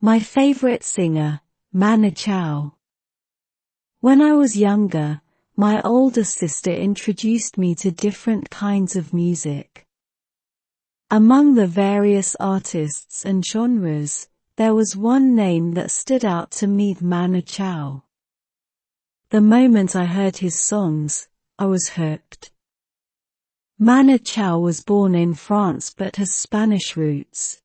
My favorite singer, Manu Chao. When I was younger, my older sister introduced me to different kinds of music. Among the various artists and genres, there was one name that stood out to me, Manu Chao. The moment I heard his songs, I was hooked. Manu Chao was born in France but has Spanish roots.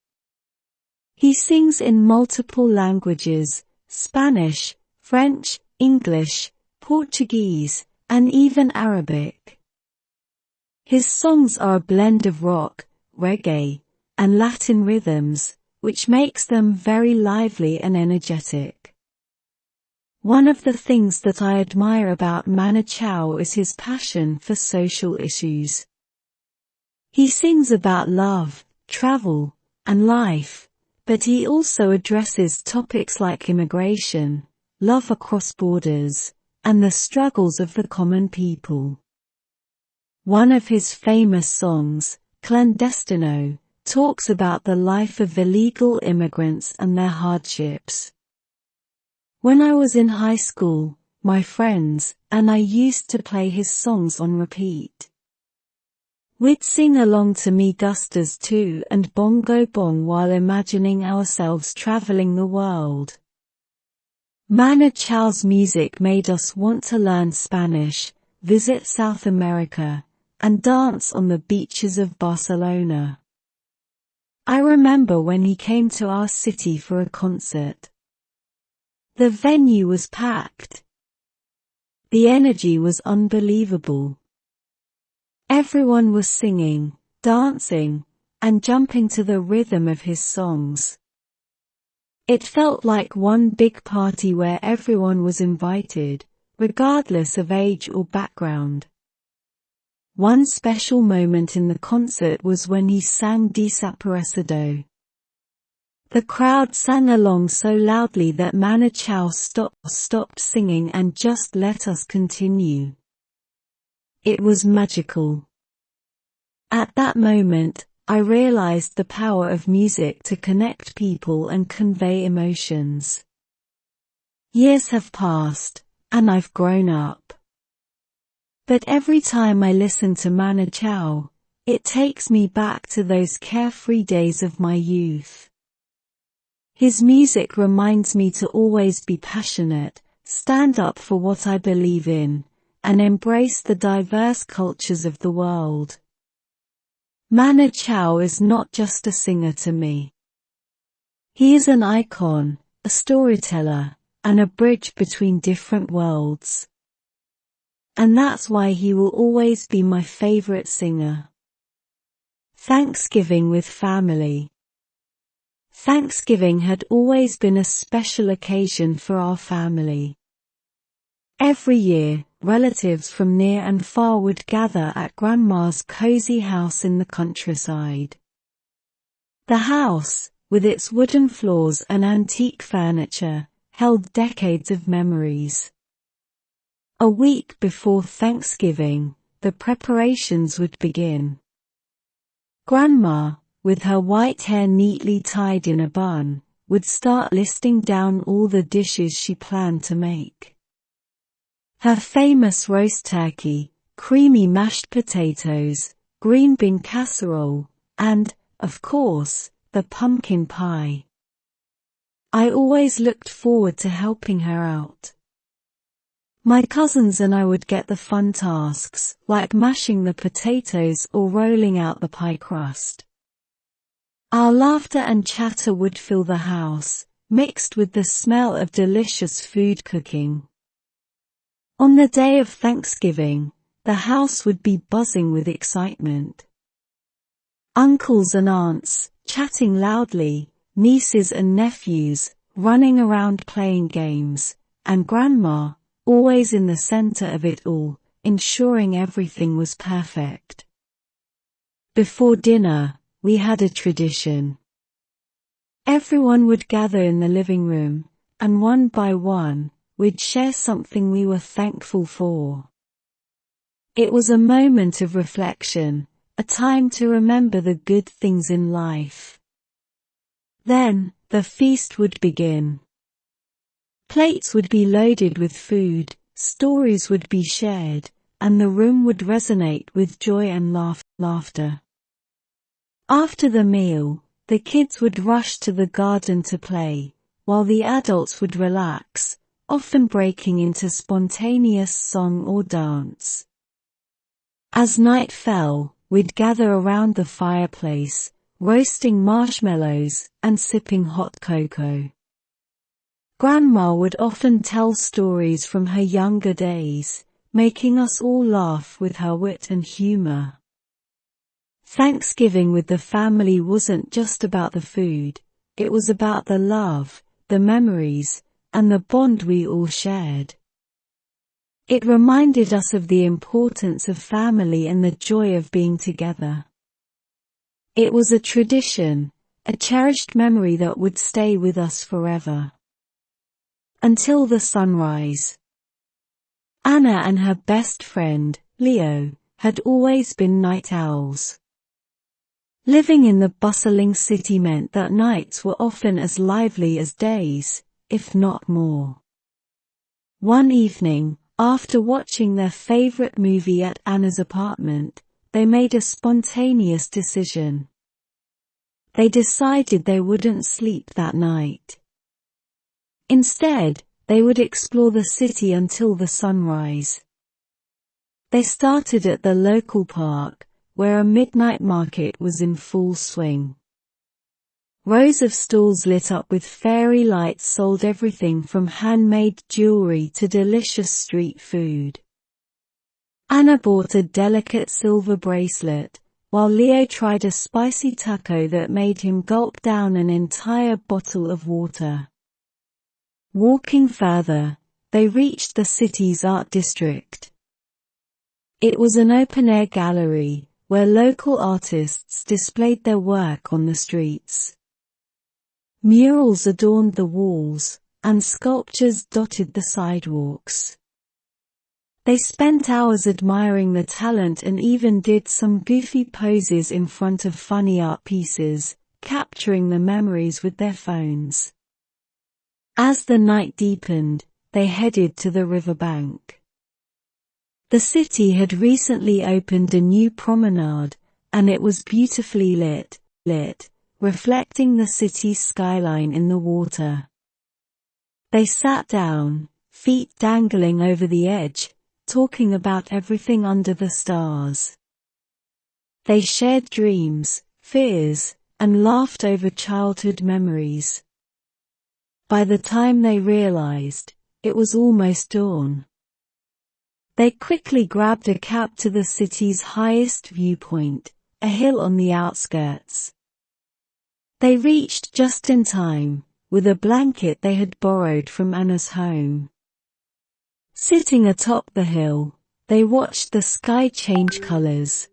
He sings in multiple languages: Spanish, French, English, Portuguese, and even Arabic. His songs are a blend of rock, reggae, and Latin rhythms, which makes them very lively and energetic. One of the things that I admire about Manu Chao is his passion for social issues. He sings about love, travel, and life, but he also addresses topics like immigration, love across borders, and the struggles of the common people. One of his famous songs, Clandestino, talks about the life of illegal immigrants and their hardships. When I was in high school, my friends and I used to play his songs on repeat. We'd sing along to Me Gustas Tu and Bongo Bong while imagining ourselves traveling the world. Manu Chao's music made us want to learn Spanish, visit South America, and dance on the beaches of Barcelona. I remember when he came to our city for a concert. The venue was packed. The energy was unbelievable. Everyone was singing, dancing, and jumping to the rhythm of his songs. It felt like one big party where everyone was invited, regardless of age or background. One special moment in the concert was when he sang Desaparecido. The crowd sang along so loudly that Manu Chao stopped singing and just let us continue. It was magical. At that moment, I realized the power of music to connect people and convey emotions. Years have passed, and I've grown up. But every time I listen to Manu Chao, it takes me back to those carefree days of my youth. His music reminds me to always be passionate, stand up for what I believe in, and embrace the diverse cultures of the world. Manu Chao is not just a singer to me. He is an icon, a storyteller, and a bridge between different worlds. And that's why he will always be my favorite singer. Thanksgiving with family. Thanksgiving had always been a special occasion for our family. Every year, relatives from near and far would gather at Grandma's cozy house in the countryside. The house, with its wooden floors and antique furniture, held decades of memories. A week before Thanksgiving, the preparations would begin. Grandma, with her white hair neatly tied in a bun, would start listing down all the dishes she planned to make. Her famous roast turkey, creamy mashed potatoes, green bean casserole, and, of course, the pumpkin pie. I always looked forward to helping her out. My cousins and I would get the fun tasks, like mashing the potatoes or rolling out the pie crust. Our laughter and chatter would fill the house, mixed with the smell of delicious food cooking. On the day of Thanksgiving, the house would be buzzing with excitement. Uncles and aunts, chatting loudly, nieces and nephews, running around playing games, and Grandma, always in the center of it all, ensuring everything was perfect. Before dinner, we had a tradition. Everyone would gather in the living room, and one by one, we'd share something we were thankful for. It was a moment of reflection, a time to remember the good things in life. Then, the feast would begin. Plates would be loaded with food, stories would be shared, and the room would resonate with joy and laughter. After the meal, the kids would rush to the garden to play, while the adults would relax, often breaking into spontaneous song or dance. As night fell, we'd gather around the fireplace, roasting marshmallows and sipping hot cocoa. Grandma would often tell stories from her younger days, making us all laugh with her wit and humor. Thanksgiving with the family wasn't just about the food, it was about the love, the memories, and the bond we all shared. It reminded us of the importance of family and the joy of being together. It was a tradition, a cherished memory that would stay with us forever. Until the sunrise. Anna and her best friend, Leo, had always been night owls. Living in the bustling city meant that nights were often as lively as days, if not more. One evening, after watching their favorite movie at Anna's apartment, they made a spontaneous decision. They decided they wouldn't sleep that night. Instead, they would explore the city until the sunrise. They started at the local park, where a midnight market was in full swing. Rows of stalls lit up with fairy lights sold everything from handmade jewelry to delicious street food. Anna bought a delicate silver bracelet, while Leo tried a spicy taco that made him gulp down an entire bottle of water. Walking further, they reached the city's art district. It was an open-air gallery, where local artists displayed their work on the streets. Murals adorned the walls, and sculptures dotted the sidewalks. They spent hours admiring the talent and even did some goofy poses in front of funny art pieces, capturing the memories with their phones. As the night deepened, they headed to the riverbank. The city had recently opened a new promenade, and it was beautifully lit, reflecting the city's skyline in the water. They sat down, feet dangling over the edge, talking about everything under the stars. They shared dreams, fears, and laughed over childhood memories. By the time they realized, it was almost dawn. They quickly grabbed a cab to the city's highest viewpoint, a hill on the outskirts. They reached just in time, with a blanket they had borrowed from Anna's home. Sitting atop the hill, they watched the sky change colors.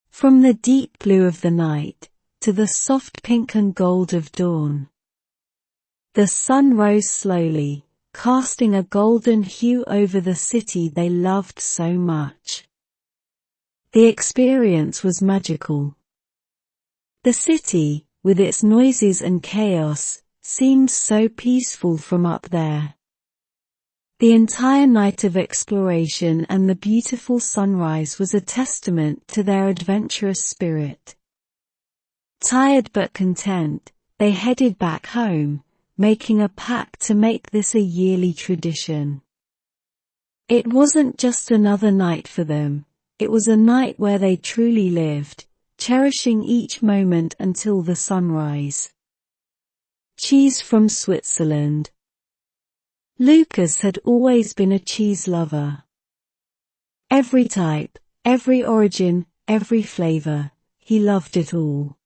From the deep blue of the night, to the soft pink and gold of dawn. The sun rose slowly, casting a golden hue over the city they loved so much. The experience was magical. The city, with its noises and chaos, seemed so peaceful from up there. The entire night of exploration and the beautiful sunrise was a testament to their adventurous spirit. Tired but content, they headed back home, making a pact to make this a yearly tradition. It wasn't just another night for them, it was a night where they truly lived, cherishing each moment until the sunrise. Cheese from Switzerland. Lucas had always been a cheese lover. Every type, every origin, every flavor, he loved it all.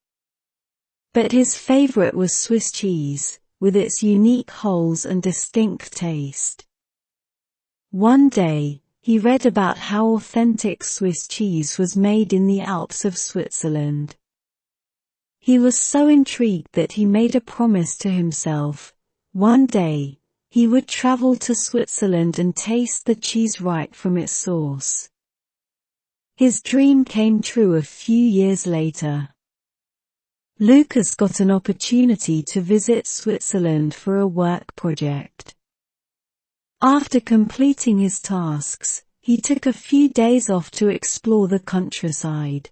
But his favorite was Swiss cheese, with its unique holes and distinct taste. One day, he read about how authentic Swiss cheese was made in the Alps of Switzerland. He was so intrigued that he made a promise to himself. One day, he would travel to Switzerland and taste the cheese right from its source. His dream came true a few years later. Lucas got an opportunity to visit Switzerland for a work project. After completing his tasks, he took a few days off to explore the countryside.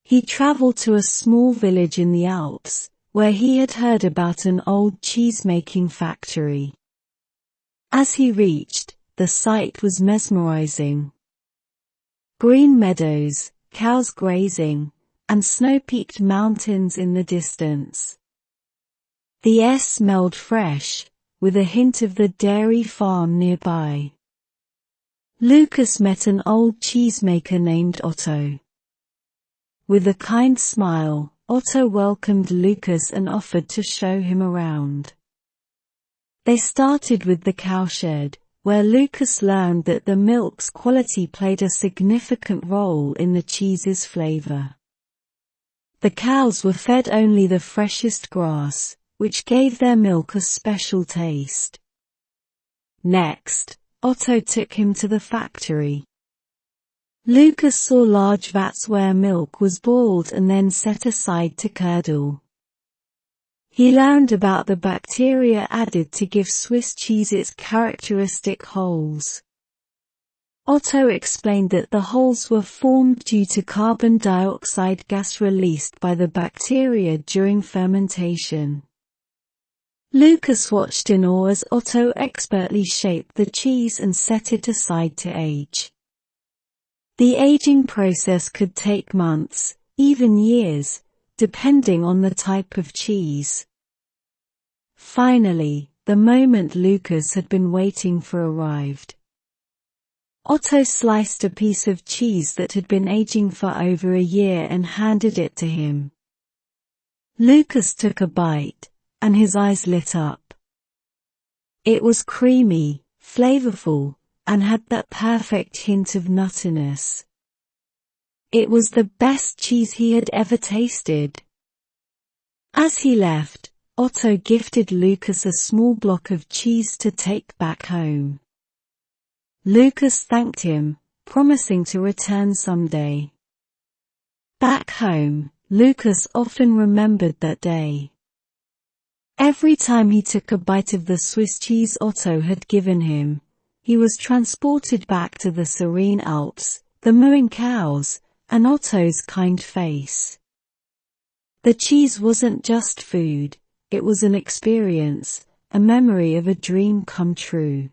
He traveled to a small village in the Alps, where he had heard about an old cheese-making factory. As he reached, the sight was mesmerizing. Green meadows, cows grazing, and snow-peaked mountains in the distance. The air smelled fresh, with a hint of the dairy farm nearby. Lucas met an old cheesemaker named Otto. With a kind smile, Otto welcomed Lucas and offered to show him around. They started with the cowshed, where Lucas learned that the milk's quality played a significant role in the cheese's flavor. The cows were fed only the freshest grass, which gave their milk a special taste. Next, Otto took him to the factory. Lucas saw large vats where milk was boiled and then set aside to curdle. He learned about the bacteria added to give Swiss cheese its characteristic holes. Otto explained that the holes were formed due to carbon dioxide gas released by the bacteria during fermentation. Lucas watched in awe as Otto expertly shaped the cheese and set it aside to age. The aging process could take months, even years, depending on the type of cheese. Finally, the moment Lucas had been waiting for arrived. Otto sliced a piece of cheese that had been aging for over a year and handed it to him. Lucas took a bite, and his eyes lit up. It was creamy, flavorful, and had that perfect hint of nuttiness. It was the best cheese he had ever tasted. As he left, Otto gifted Lucas a small block of cheese to take back home. Lucas thanked him, promising to return someday. Back home, Lucas often remembered that day. Every time he took a bite of the Swiss cheese Otto had given him, he was transported back to the serene Alps, the mooing cows, and Otto's kind face. The cheese wasn't just food, it was an experience, a memory of a dream come true.